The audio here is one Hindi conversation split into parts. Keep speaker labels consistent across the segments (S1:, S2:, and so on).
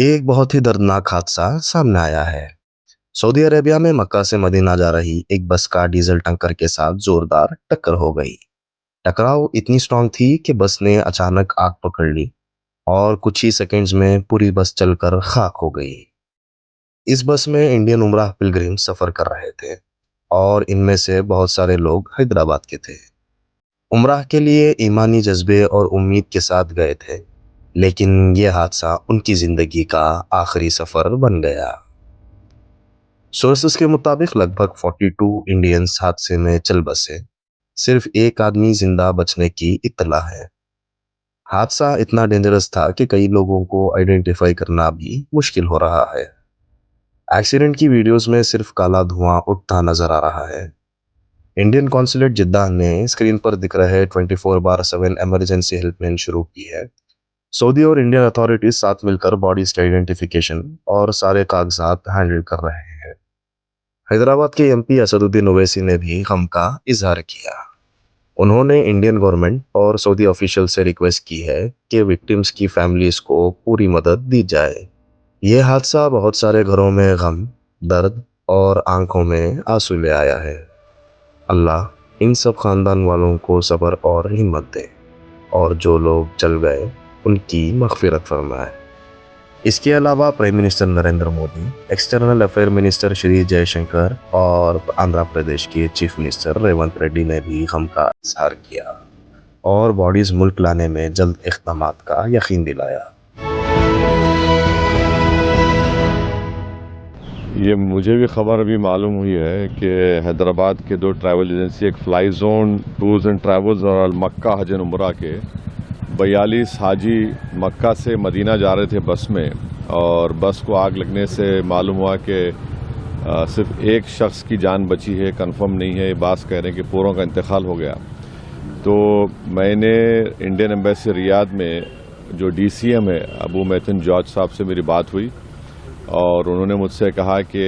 S1: एक बहुत ही दर्दनाक हादसा सामने आया है। सऊदी अरेबिया में मक्का से मदीना जा रही एक बस का डीजल टैंकर के साथ जोरदार टक्कर हो गई। टकराव इतनी स्ट्रांग थी कि बस ने अचानक आग पकड़ ली और कुछ ही सेकंड्स में पूरी बस जलकर खाक हो गई। इस बस में इंडियन उमराह पिलग्रिम सफर कर रहे थे और इनमें से बहुत सारे लोग हैदराबाद के थे। उमराह के लिए ईमानी जज्बे और उम्मीद के साथ गए थे, लेकिन यह हादसा उनकी जिंदगी का आखिरी सफर बन गया। सोर्सेस के मुताबिक लगभग 42 इंडियंस हादसे में चल बसे। सिर्फ एक आदमी जिंदा बचने की इत्तला है। हादसा इतना डेंजरस था कि कई लोगों को आइडेंटिफाई करना भी मुश्किल हो रहा है। एक्सीडेंट की वीडियोस में सिर्फ काला धुआं उठता नजर आ रहा है। इंडियन कॉन्सुलेट जिद्दाह ने स्क्रीन पर दिख रहे 24/7 इमरजेंसी हेल्पलाइन शुरू की है। सऊदी और इंडियन अथॉरिटीज साथ मिलकर बॉडीज के आइडेंटिफिकेशन और सारे कागजात हैंडल कर रहे हैं। हैदराबाद के एमपी असदुद्दीन ओवैसी ने भी गम का इजहार किया। उन्होंने इंडियन गवर्नमेंट और सऊदी ऑफिशियल से रिक्वेस्ट की है कि विक्टिम्स की फैमिलीज को पूरी मदद दी जाए। यह हादसा बहुत सारे घरों में गम, दर्द और आंखों में आंसू ले आया है। अल्लाह इन सब खानदान वालों को सब्र और हिम्मत दे, और जो लोग चल गए उनकी मग़फ़िरत फरमाए। इसके अलावा prime minister Narendra Modi, external affair minister Shri Jaishankar और आंध्र प्रदेश के चीफ मिनिस्टर रेवंत रेड्डी ने भी गम का इजहार किया और बॉडीज मुल्क लाने में जल्द इक़दामात का यकीन दिलाया।
S2: ये मुझे भी खबर अभी मालूम हुई है कि हैदराबाद के दो ट्रैवल एजेंसी, एक fly zone tours and travels और मक्का हज एंड उम्रा के 42 हाजी मक्का से मदीना जा रहे थे बस में, और बस को आग लगने से मालूम हुआ कि सिर्फ एक शख्स की जान बची है। कंफर्म नहीं है, बात कह रहे हैं कि पूरों का इंतकाल हो गया। तो मैंने इंडियन एम्बेसी रियाद में जो डीसीएम है अबू मैथिन जॉर्ज साहब से मेरी बात हुई, और उन्होंने मुझसे कहा कि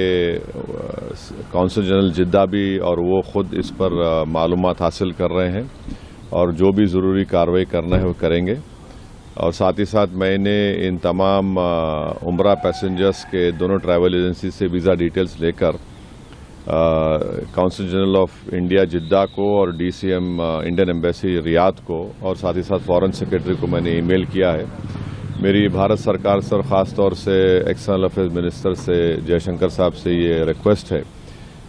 S2: कौंसल जनरल जिद्दा भी और वो ख़ुद इस पर मालूमात हासिल कर रहे हैं और जो भी ज़रूरी कार्रवाई करना है वो करेंगे। और साथ ही साथ मैंने इन तमाम उम्रा पैसेंजर्स के दोनों ट्रैवल एजेंसी से वीज़ा डिटेल्स लेकर कौंसल जनरल ऑफ इंडिया जिद्दा को और डीसीएम इंडियन एम्बेसी रियाद को और साथ ही साथ फॉरेन सेक्रेटरी को मैंने ईमेल किया है। मेरी भारत सरकार से और ख़ास तौर से एक्सटर्नल अफेयर्स मिनिस्टर से जयशंकर साहब से ये रिक्वेस्ट है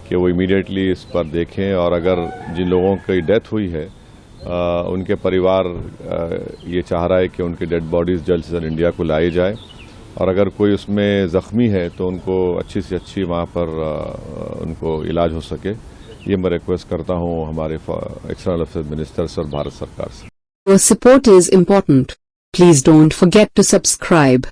S2: कि वो इमीडिएटली इस पर देखें, और अगर जिन लोगों की डेथ हुई है उनके परिवार ये चाह रहा है कि उनकी डेड बॉडीज़ जल्द से जल्द इंडिया को लाई जाए, और अगर कोई उसमें ज़ख्मी है तो उनको अच्छी से अच्छी वहाँ पर उनको इलाज हो सके। ये मैं रिक्वेस्ट करता हूँ हमारे एक्सटर्नल अफेयर्स मिनिस्टर से और भारत सरकार से।
S3: Your support is important. Please don't forget to subscribe.